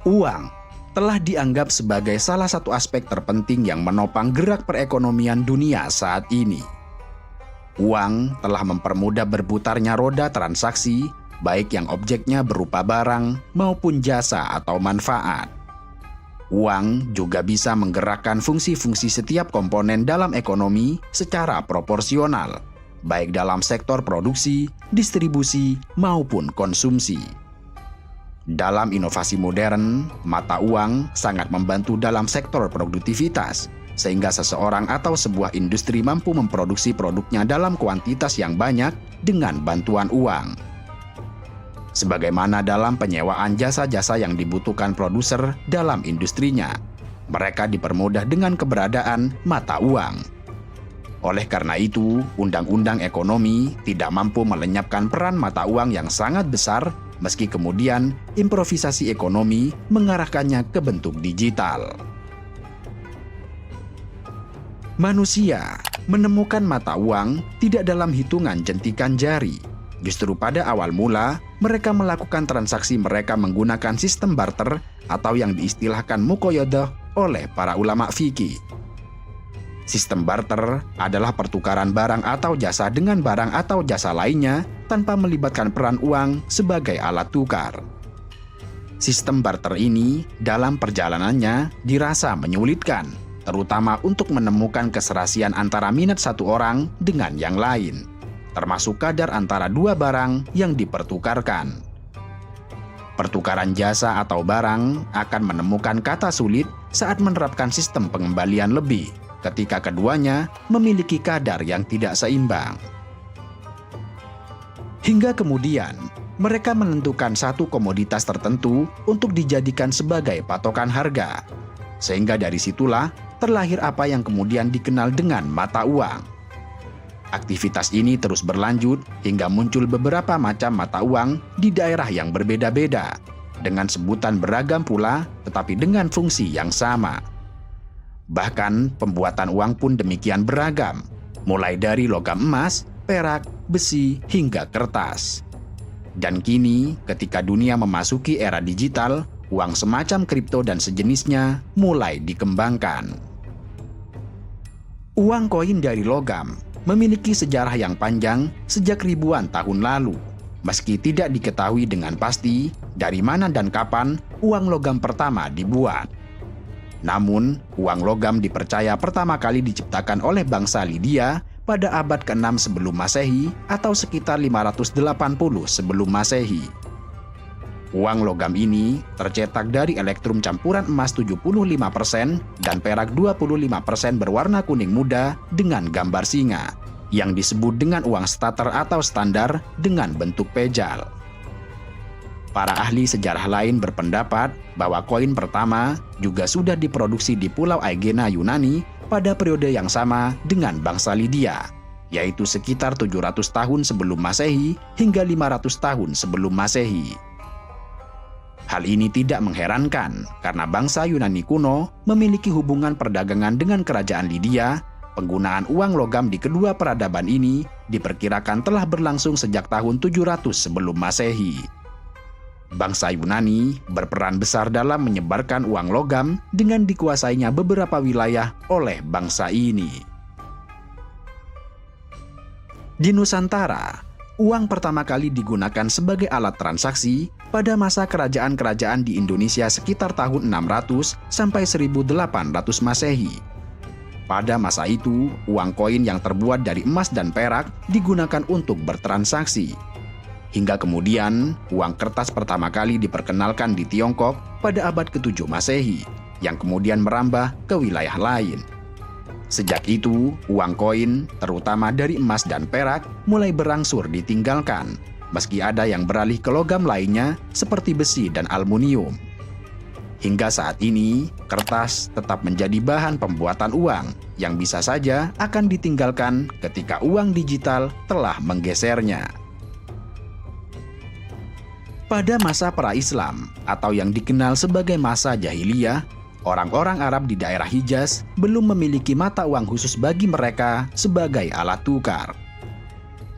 Uang telah dianggap sebagai salah satu aspek terpenting yang menopang gerak perekonomian dunia saat ini. Uang telah mempermudah berputarnya roda transaksi, baik yang objeknya berupa barang maupun jasa atau manfaat. Uang juga bisa menggerakkan fungsi-fungsi setiap komponen dalam ekonomi secara proporsional, baik dalam sektor produksi, distribusi, maupun konsumsi. Dalam inovasi modern, mata uang sangat membantu dalam sektor produktivitas, sehingga seseorang atau sebuah industri mampu memproduksi produknya dalam kuantitas yang banyak dengan bantuan uang. Sebagaimana dalam penyewaan jasa-jasa yang dibutuhkan produser dalam industrinya, mereka dipermudah dengan keberadaan mata uang. Oleh karena itu, undang-undang ekonomi tidak mampu melenyapkan peran mata uang yang sangat besar, meski kemudian improvisasi ekonomi mengarahkannya ke bentuk digital. Manusia menemukan mata uang tidak dalam hitungan jentikan jari. Justru pada awal mula, mereka melakukan transaksi mereka menggunakan sistem barter atau yang diistilahkan muqayadah oleh para ulama fikih. Sistem barter adalah pertukaran barang atau jasa dengan barang atau jasa lainnya tanpa melibatkan peran uang sebagai alat tukar. Sistem barter ini dalam perjalanannya dirasa menyulitkan, terutama untuk menemukan keserasian antara minat satu orang dengan yang lain, termasuk kadar antara dua barang yang dipertukarkan. Pertukaran jasa atau barang akan menemukan kata sulit saat menerapkan sistem pengembalian lebih, ketika keduanya memiliki kadar yang tidak seimbang. Hingga kemudian, mereka menentukan satu komoditas tertentu untuk dijadikan sebagai patokan harga. Sehingga dari situlah terlahir apa yang kemudian dikenal dengan mata uang. Aktivitas ini terus berlanjut hingga muncul beberapa macam mata uang di daerah yang berbeda-beda, dengan sebutan beragam pula tetapi dengan fungsi yang sama. Bahkan pembuatan uang pun demikian beragam, mulai dari logam emas, perak, besi, hingga kertas. Dan kini, ketika dunia memasuki era digital, uang semacam kripto dan sejenisnya mulai dikembangkan. Uang koin dari logam memiliki sejarah yang panjang sejak ribuan tahun lalu, meski tidak diketahui dengan pasti dari mana dan kapan uang logam pertama dibuat. Namun, uang logam dipercaya pertama kali diciptakan oleh bangsa Lydia pada abad ke-6 sebelum Masehi atau sekitar 580 sebelum Masehi. Uang logam ini tercetak dari elektrum campuran emas 75% dan perak 25% berwarna kuning muda dengan gambar singa, yang disebut dengan uang starter atau standar dengan bentuk pejal. Para ahli sejarah lain berpendapat bahwa koin pertama juga sudah diproduksi di Pulau Aegina Yunani pada periode yang sama dengan bangsa Lydia, yaitu sekitar 700 tahun sebelum Masehi hingga 500 tahun sebelum Masehi. Hal ini tidak mengherankan karena bangsa Yunani kuno memiliki hubungan perdagangan dengan kerajaan Lydia. Penggunaan uang logam di kedua peradaban ini diperkirakan telah berlangsung sejak tahun 700 sebelum Masehi. Bangsa Yunani berperan besar dalam menyebarkan uang logam dengan dikuasainya beberapa wilayah oleh bangsa ini. Di Nusantara, uang pertama kali digunakan sebagai alat transaksi pada masa kerajaan-kerajaan di Indonesia sekitar tahun 600 sampai 1800 Masehi. Pada masa itu, uang koin yang terbuat dari emas dan perak digunakan untuk bertransaksi. Hingga kemudian, uang kertas pertama kali diperkenalkan di Tiongkok pada abad ke-7 Masehi, yang kemudian merambah ke wilayah lain. Sejak itu, uang koin, terutama dari emas dan perak, mulai berangsur ditinggalkan, meski ada yang beralih ke logam lainnya seperti besi dan aluminium. Hingga saat ini, kertas tetap menjadi bahan pembuatan uang, yang bisa saja akan ditinggalkan ketika uang digital telah menggesernya. Pada masa pra-Islam, atau yang dikenal sebagai masa jahiliyah, orang-orang Arab di daerah Hijaz belum memiliki mata uang khusus bagi mereka sebagai alat tukar.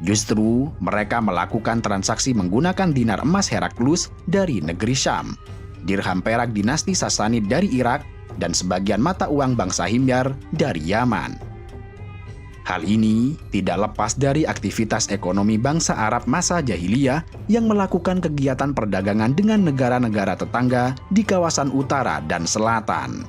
Justru, mereka melakukan transaksi menggunakan dinar emas Heraklus dari negeri Syam. dirham perak dinasti Sasanid dari Irak, dan sebagian mata uang bangsa Himyar dari Yaman. Hal ini tidak lepas dari aktivitas ekonomi bangsa Arab masa jahiliyah yang melakukan kegiatan perdagangan dengan negara-negara tetangga di kawasan utara dan selatan.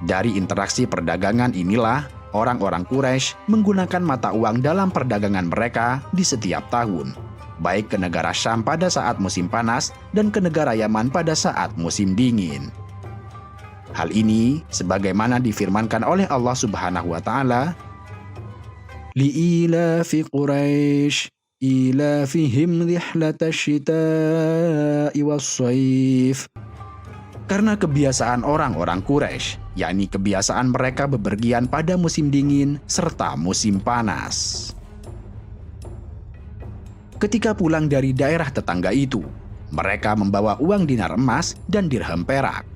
Dari interaksi perdagangan inilah orang-orang Quraisy menggunakan mata uang dalam perdagangan mereka di setiap tahun, baik ke negara Syam pada saat musim panas dan ke negara Yaman pada saat musim dingin. Hal ini sebagaimana difirmankan oleh Allah Subhanahu wa taala, li'ilafi Quraisy ilafihim rihlatash shita'i was-shaif. Karena kebiasaan orang-orang Quraisy, yakni kebiasaan mereka bepergian pada musim dingin serta musim panas. Ketika pulang dari daerah tetangga itu, mereka membawa uang dinar emas dan dirham perak.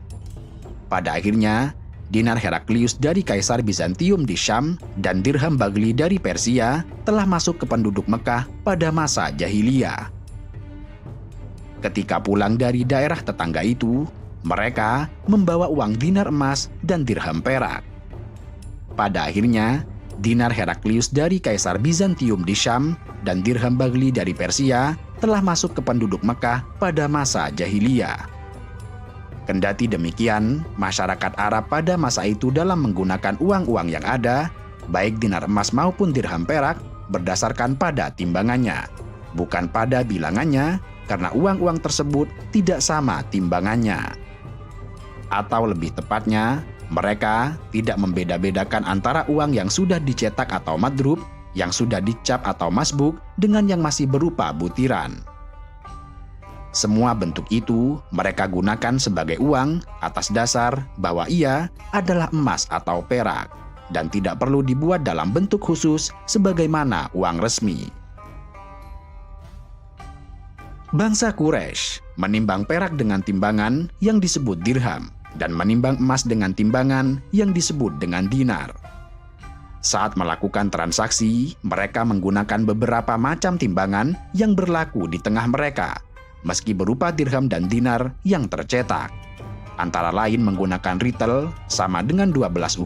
Pada akhirnya, dinar Heraklius dari Kaisar Bizantium di Syam dan dirham Bagli dari Persia telah masuk ke penduduk Mekah pada masa jahiliyah. Ketika pulang dari daerah tetangga itu, mereka membawa uang dinar emas dan dirham perak. Pada akhirnya, dinar Heraklius dari Kaisar Bizantium di Syam dan dirham Bagli dari Persia telah masuk ke penduduk Mekah pada masa jahiliyah. Kendati demikian, masyarakat Arab pada masa itu dalam menggunakan uang-uang yang ada, baik dinar emas maupun dirham perak, berdasarkan pada timbangannya, bukan pada bilangannya, karena uang-uang tersebut tidak sama timbangannya. Atau lebih tepatnya, mereka tidak membeda-bedakan antara uang yang sudah dicetak atau madrub, yang sudah dicap atau masbuk, dengan yang masih berupa butiran. Semua bentuk itu mereka gunakan sebagai uang atas dasar bahwa ia adalah emas atau perak dan tidak perlu dibuat dalam bentuk khusus sebagaimana uang resmi. Bangsa Quraisy menimbang perak dengan timbangan yang disebut dirham dan menimbang emas dengan timbangan yang disebut dengan dinar. Saat melakukan transaksi, mereka menggunakan beberapa macam timbangan yang berlaku di tengah mereka, meski berupa dirham dan dinar yang tercetak. Antara lain menggunakan ritel sama dengan 12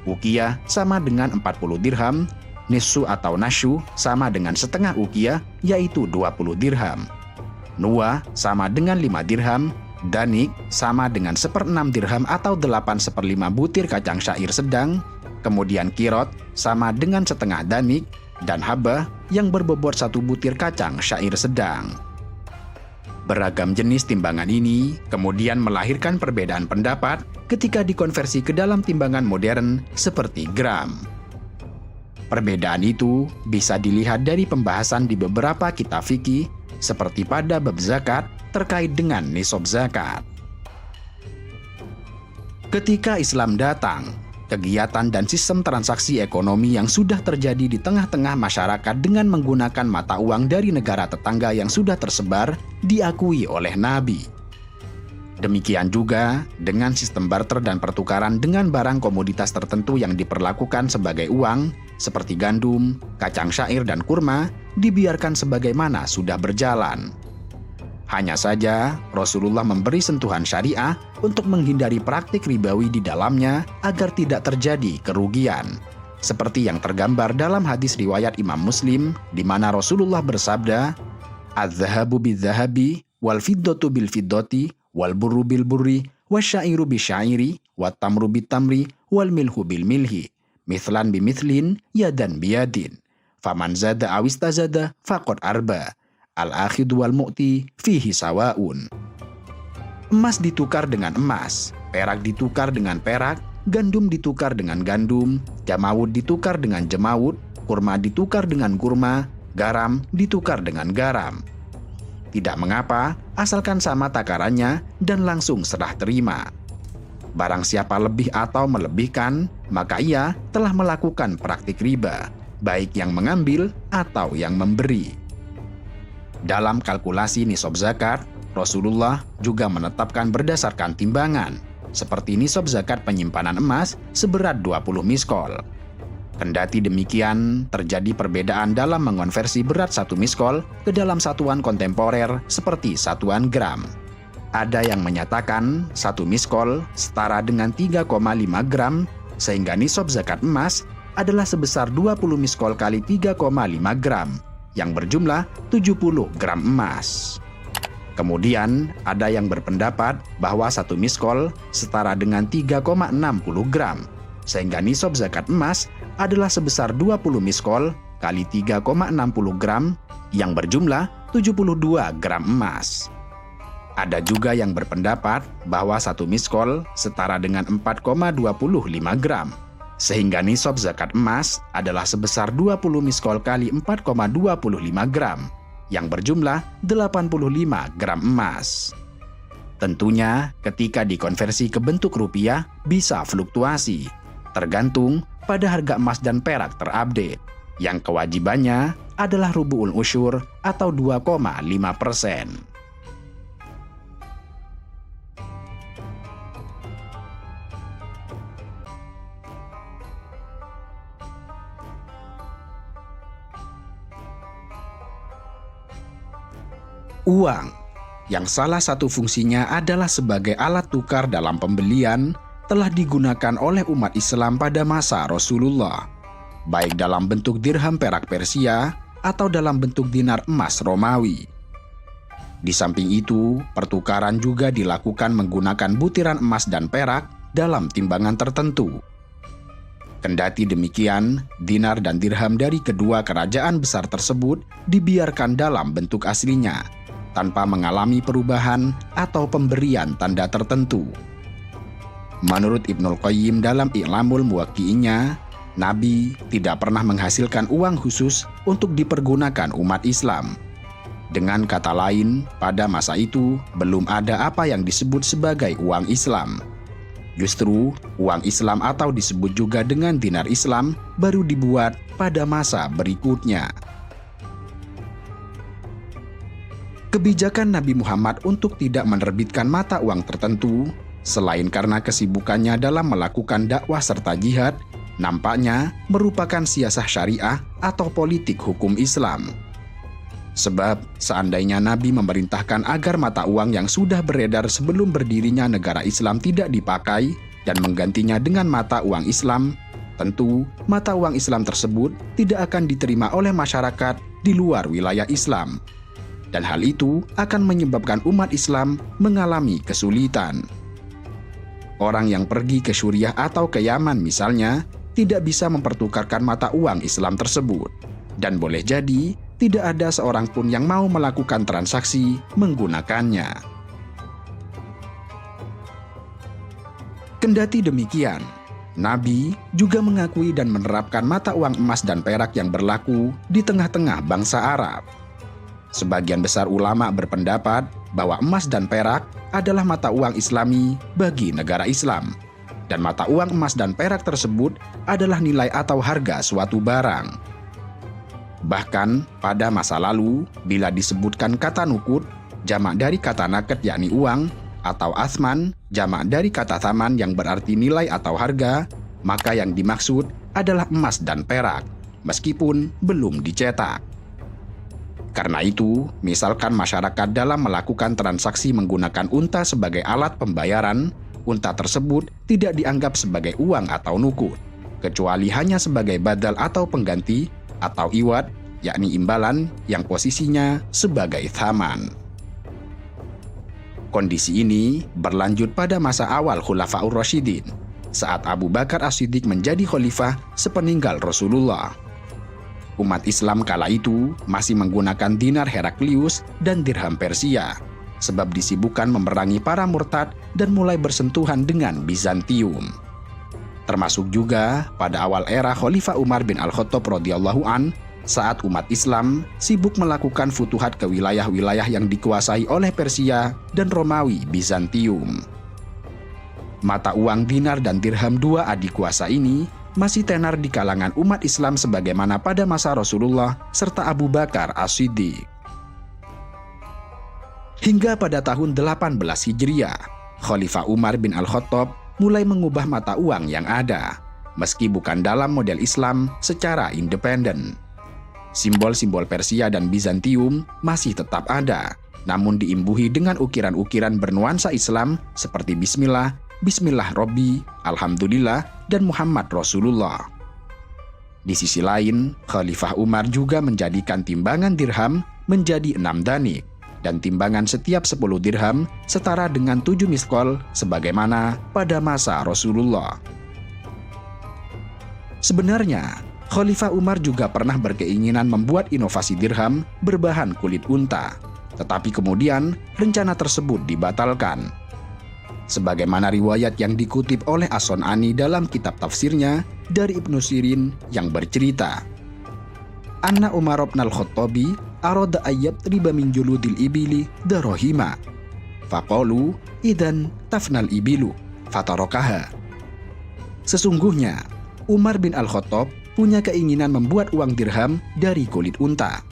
ukiyah sama dengan 40 dirham, nissu atau nasyu sama dengan setengah ukiyah yaitu 20 dirham, nuwa sama dengan 5 dirham, danik sama dengan 1/6 dirham atau 8/1 butir kacang syair sedang, kemudian kirot sama dengan setengah danik, dan habah yang berbobot 1 butir kacang syair sedang. Beragam jenis timbangan ini kemudian melahirkan perbedaan pendapat ketika dikonversi ke dalam timbangan modern seperti gram. Perbedaan itu bisa dilihat dari pembahasan di beberapa kitab fikih seperti pada bab zakat terkait dengan nisab zakat. Ketika Islam datang, kegiatan dan sistem transaksi ekonomi yang sudah terjadi di tengah-tengah masyarakat dengan menggunakan mata uang dari negara tetangga yang sudah tersebar diakui oleh Nabi. Demikian juga dengan sistem barter dan pertukaran dengan barang komoditas tertentu yang diperlakukan sebagai uang, seperti gandum, kacang syair, dan kurma, dibiarkan sebagaimana sudah berjalan. Hanya saja, Rasulullah memberi sentuhan syariah untuk menghindari praktik ribawi di dalamnya agar tidak terjadi kerugian. Seperti yang tergambar dalam hadis riwayat Imam Muslim, di mana Rasulullah bersabda, "Az-zahabu bil-zahabi, wal-fiddatu bil-fiddati, wal-burru bil-burri, wasyairu bil-syairi, wat-tamru bil-tamri, wal-milhu bil-milhi, mithlan bimithlin, yadan biyadin. Faman zada awistazada faqad arba. Al-akhidu wal-mu'ti fihi sawaun." Emas ditukar dengan emas, perak ditukar dengan perak, gandum ditukar dengan gandum, jamawud ditukar dengan jamawud, kurma ditukar dengan kurma, garam ditukar dengan garam. Tidak mengapa, asalkan sama takarannya dan langsung serah terima. Barang siapa lebih atau melebihkan, maka ia telah melakukan praktik riba, baik yang mengambil atau yang memberi. Dalam kalkulasi nisab zakat, Rasulullah juga menetapkan berdasarkan timbangan, seperti nisab zakat penyimpanan emas seberat 20 miskol. Kendati demikian, terjadi perbedaan dalam mengonversi berat 1 miskol ke dalam satuan kontemporer seperti satuan gram. Ada yang menyatakan 1 miskol setara dengan 3,5 gram, sehingga nisab zakat emas adalah sebesar 20 miskol kali 3,5 gram, yang berjumlah 70 gram emas. Kemudian, ada yang berpendapat bahwa 1 miskol setara dengan 3,60 gram, sehingga nisab zakat emas adalah sebesar 20 miskol kali 3,60 gram, yang berjumlah 72 gram emas. Ada juga yang berpendapat bahwa 1 miskol setara dengan 4,25 gram, sehingga nisab zakat emas adalah sebesar 20 miskol kali 4,25 gram, yang berjumlah 85 gram emas. Tentunya, ketika dikonversi ke bentuk rupiah bisa fluktuasi, tergantung pada harga emas dan perak terupdate, yang kewajibannya adalah rubu'ul usyur atau 2,5%. Uang, yang salah satu fungsinya adalah sebagai alat tukar dalam pembelian, telah digunakan oleh umat Islam pada masa Rasulullah, baik dalam bentuk dirham perak Persia atau dalam bentuk dinar emas Romawi. Di samping itu, pertukaran juga dilakukan menggunakan butiran emas dan perak dalam timbangan tertentu. Kendati demikian, dinar dan dirham dari kedua kerajaan besar tersebut dibiarkan dalam bentuk aslinya, tanpa mengalami perubahan atau pemberian tanda tertentu. Menurut Ibnul Qayyim dalam I'lamul Muwaqqi'innya, Nabi tidak pernah menghasilkan uang khusus untuk dipergunakan umat Islam. Dengan kata lain, pada masa itu belum ada apa yang disebut sebagai uang Islam. Justru, uang Islam atau disebut juga dengan dinar Islam baru dibuat pada masa berikutnya. Kebijakan Nabi Muhammad untuk tidak menerbitkan mata uang tertentu, selain karena kesibukannya dalam melakukan dakwah serta jihad, nampaknya merupakan siasah syariah atau politik hukum Islam. Sebab, seandainya Nabi memerintahkan agar mata uang yang sudah beredar sebelum berdirinya negara Islam tidak dipakai dan menggantinya dengan mata uang Islam, tentu mata uang Islam tersebut tidak akan diterima oleh masyarakat di luar wilayah Islam. Dan hal itu akan menyebabkan umat Islam mengalami kesulitan. Orang yang pergi ke Suriah atau ke Yaman misalnya, tidak bisa mempertukarkan mata uang Islam tersebut. Dan boleh jadi, tidak ada seorang pun yang mau melakukan transaksi menggunakannya. Kendati demikian, Nabi juga mengakui dan menerapkan mata uang emas dan perak yang berlaku di tengah-tengah bangsa Arab. Sebagian besar ulama berpendapat bahwa emas dan perak adalah mata uang Islami bagi negara Islam, dan mata uang emas dan perak tersebut adalah nilai atau harga suatu barang. Bahkan pada masa lalu, bila disebutkan kata nukut, jamak dari kata naket yakni uang, atau asman, jamak dari kata thaman yang berarti nilai atau harga, maka yang dimaksud adalah emas dan perak, meskipun belum dicetak. Karena itu, misalkan masyarakat dalam melakukan transaksi menggunakan unta sebagai alat pembayaran, unta tersebut tidak dianggap sebagai uang atau nukut, kecuali hanya sebagai badal atau pengganti, atau iwad, yakni imbalan yang posisinya sebagai thaman. Kondisi ini berlanjut pada masa awal Khulafaur Rasyidin, saat Abu Bakar As-Siddiq menjadi khalifah sepeninggal Rasulullah. Umat Islam kala itu masih menggunakan dinar Heraklius dan dirham Persia, sebab disibukkan memerangi para murtad dan mulai bersentuhan dengan Bizantium. Termasuk juga pada awal era Khalifah Umar bin Al-Khattab radhiyallahu an, saat umat Islam sibuk melakukan futuhat ke wilayah-wilayah yang dikuasai oleh Persia dan Romawi Bizantium. Mata uang dinar dan dirham dua adik kuasa ini masih tenar di kalangan umat Islam sebagaimana pada masa Rasulullah serta Abu Bakar As-Siddiq. Hingga pada tahun 18 Hijriah, Khalifah Umar bin Al-Khattab mulai mengubah mata uang yang ada, meski bukan dalam model Islam secara independen. Simbol-simbol Persia dan Bizantium masih tetap ada, namun diimbuhi dengan ukiran-ukiran bernuansa Islam seperti Bismillah, Bismillah Robbi, Alhamdulillah, dan Muhammad Rasulullah. Di sisi lain, Khalifah Umar juga menjadikan timbangan dirham menjadi 6 danik, dan timbangan setiap 10 dirham setara dengan 7 miskol sebagaimana pada masa Rasulullah. Sebenarnya, Khalifah Umar juga pernah berkeinginan membuat inovasi dirham berbahan kulit unta, tetapi kemudian rencana tersebut dibatalkan. Sebagaimana riwayat yang dikutip oleh As-Sun'ani dalam kitab tafsirnya dari Ibnu Sirin yang bercerita, Anna Umar bin al-Khattabi arada ayyab riba min juludil ibili darahima. Faqalu idan tafnal ibilu fatarakaha. Sesungguhnya, Umar bin al-Khattab punya keinginan membuat uang dirham dari kulit unta.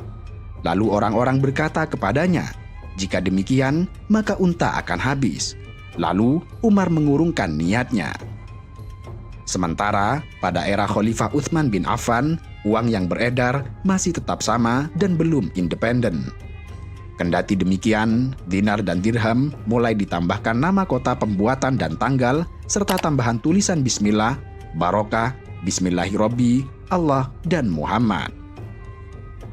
Lalu orang-orang berkata kepadanya, jika demikian, maka unta akan habis. Lalu Umar mengurungkan niatnya. Sementara pada era Khalifah Utsman bin Affan, uang yang beredar masih tetap sama dan belum independen. Kendati demikian, dinar dan dirham mulai ditambahkan nama kota pembuatan dan tanggal, serta tambahan tulisan Bismillah, Barokah, Bismillahirrabbi, Allah, dan Muhammad.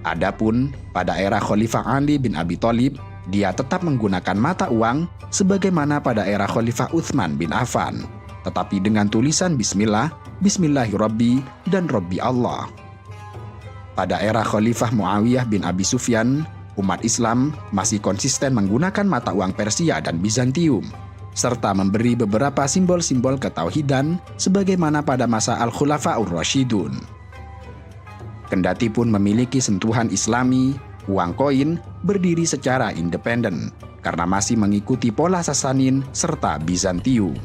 Adapun pada era Khalifah Ali bin Abi Thalib, dia tetap menggunakan mata uang sebagaimana pada era Khalifah Utsman bin Affan, tetapi dengan tulisan Bismillah, Bismillahirrabbi, dan Rabbi Allah. Pada era Khalifah Muawiyah bin Abi Sufyan, umat Islam masih konsisten menggunakan mata uang Persia dan Bizantium, serta memberi beberapa simbol-simbol ketauhidan sebagaimana pada masa Al-Khulafa'ur Rasyidun. Kendati pun memiliki sentuhan Islami, uang koin berdiri secara independen karena masih mengikuti pola Sasanin serta Bizantium.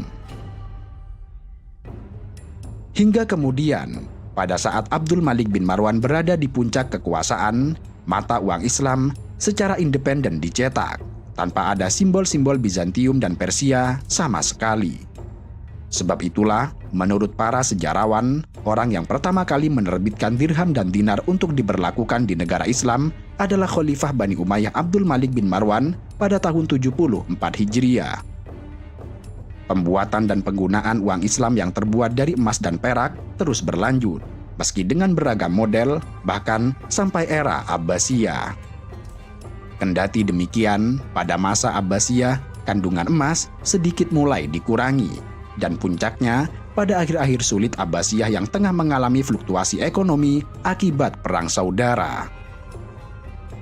Hingga kemudian, pada saat Abdul Malik bin Marwan berada di puncak kekuasaan, mata uang Islam secara independen dicetak, tanpa ada simbol-simbol Bizantium dan Persia sama sekali. Sebab itulah, menurut para sejarawan, orang yang pertama kali menerbitkan dirham dan dinar untuk diberlakukan di negara Islam adalah Khalifah Bani Umayyah Abdul Malik bin Marwan pada tahun 74 Hijriah. Pembuatan dan penggunaan uang Islam yang terbuat dari emas dan perak terus berlanjut, meski dengan beragam model, bahkan sampai era Abbasiyah. Kendati demikian, pada masa Abbasiyah, kandungan emas sedikit mulai dikurangi, dan puncaknya pada akhir-akhir sulit Abbasiyah yang tengah mengalami fluktuasi ekonomi akibat perang saudara.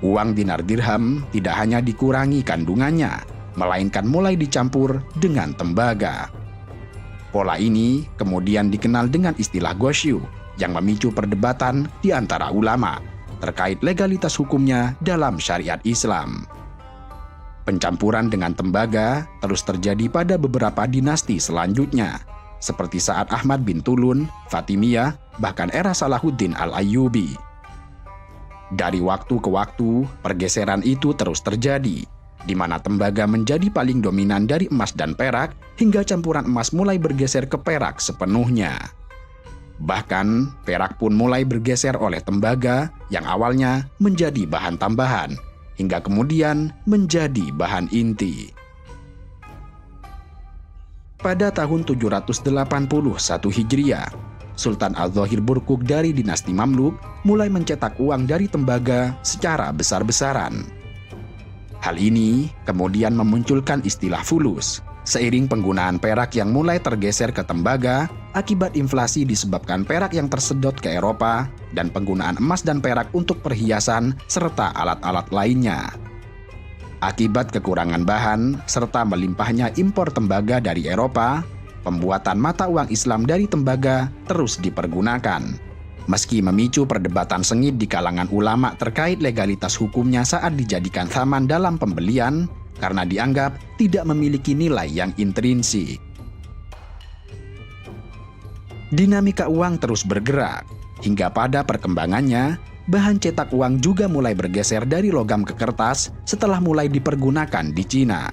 Uang dinar dirham tidak hanya dikurangi kandungannya, melainkan mulai dicampur dengan tembaga. Pola ini kemudian dikenal dengan istilah Ghosyu yang memicu perdebatan di antara ulama terkait legalitas hukumnya dalam syariat Islam. Pencampuran dengan tembaga terus terjadi pada beberapa dinasti selanjutnya, seperti saat Ahmad bin Tulun, Fatimiyah, bahkan era Salahuddin Al-Ayyubi. Dari waktu ke waktu, pergeseran itu terus terjadi, di mana tembaga menjadi paling dominan dari emas dan perak, hingga campuran emas mulai bergeser ke perak sepenuhnya. Bahkan, perak pun mulai bergeser oleh tembaga yang awalnya menjadi bahan tambahan, hingga kemudian menjadi bahan inti. Pada tahun 781 Hijriah, Sultan Al-Zahir Burkuk dari dinasti Mamluk mulai mencetak uang dari tembaga secara besar-besaran. Hal ini kemudian memunculkan istilah fulus, seiring penggunaan perak yang mulai tergeser ke tembaga akibat inflasi disebabkan perak yang tersedot ke Eropa dan penggunaan emas dan perak untuk perhiasan serta alat-alat lainnya. Akibat kekurangan bahan serta melimpahnya impor tembaga dari Eropa, pembuatan mata uang Islam dari tembaga terus dipergunakan, meski memicu perdebatan sengit di kalangan ulama terkait legalitas hukumnya saat dijadikan thaman dalam pembelian karena dianggap tidak memiliki nilai yang intrinsik. Dinamika uang terus bergerak, hingga pada perkembangannya, bahan cetak uang juga mulai bergeser dari logam ke kertas setelah mulai dipergunakan di Cina.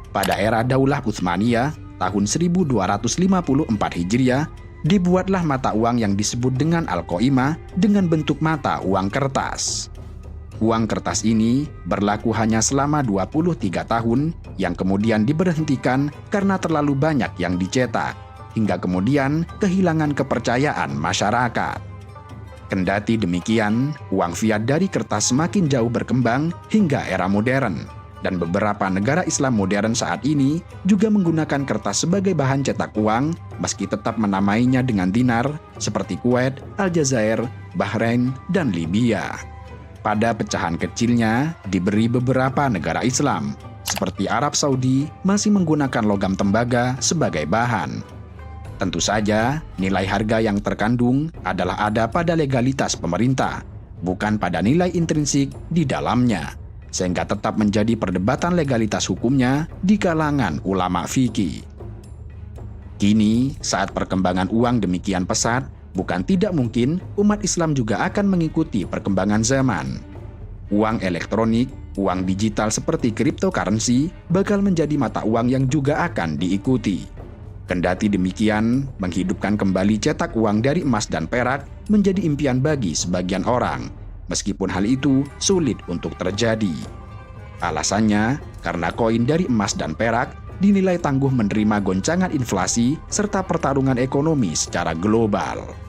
Pada era Daulah Utsmaniyah, tahun 1254 Hijriah, dibuatlah mata uang yang disebut dengan Al-Qaimah dengan bentuk mata uang kertas. Uang kertas ini berlaku hanya selama 23 tahun yang kemudian diberhentikan karena terlalu banyak yang dicetak, hingga kemudian kehilangan kepercayaan masyarakat. Kendati demikian, uang fiat dari kertas semakin jauh berkembang hingga era modern, dan beberapa negara Islam modern saat ini juga menggunakan kertas sebagai bahan cetak uang, meski tetap menamainya dengan dinar, seperti Kuwait, Aljazair, Bahrain, dan Libya. Pada pecahan kecilnya, diberi beberapa negara Islam, seperti Arab Saudi, masih menggunakan logam tembaga sebagai bahan. Tentu saja, nilai harga yang terkandung adalah ada pada legalitas pemerintah, bukan pada nilai intrinsik di dalamnya, sehingga tetap menjadi perdebatan legalitas hukumnya di kalangan ulama fikih. Kini, saat perkembangan uang demikian pesat, bukan tidak mungkin umat Islam juga akan mengikuti perkembangan zaman. Uang elektronik, uang digital seperti cryptocurrency bakal menjadi mata uang yang juga akan diikuti. Kendati demikian, menghidupkan kembali cetak uang dari emas dan perak menjadi impian bagi sebagian orang, meskipun hal itu sulit untuk terjadi. Alasannya, karena koin dari emas dan perak dinilai tangguh menerima goncangan inflasi serta pertarungan ekonomi secara global.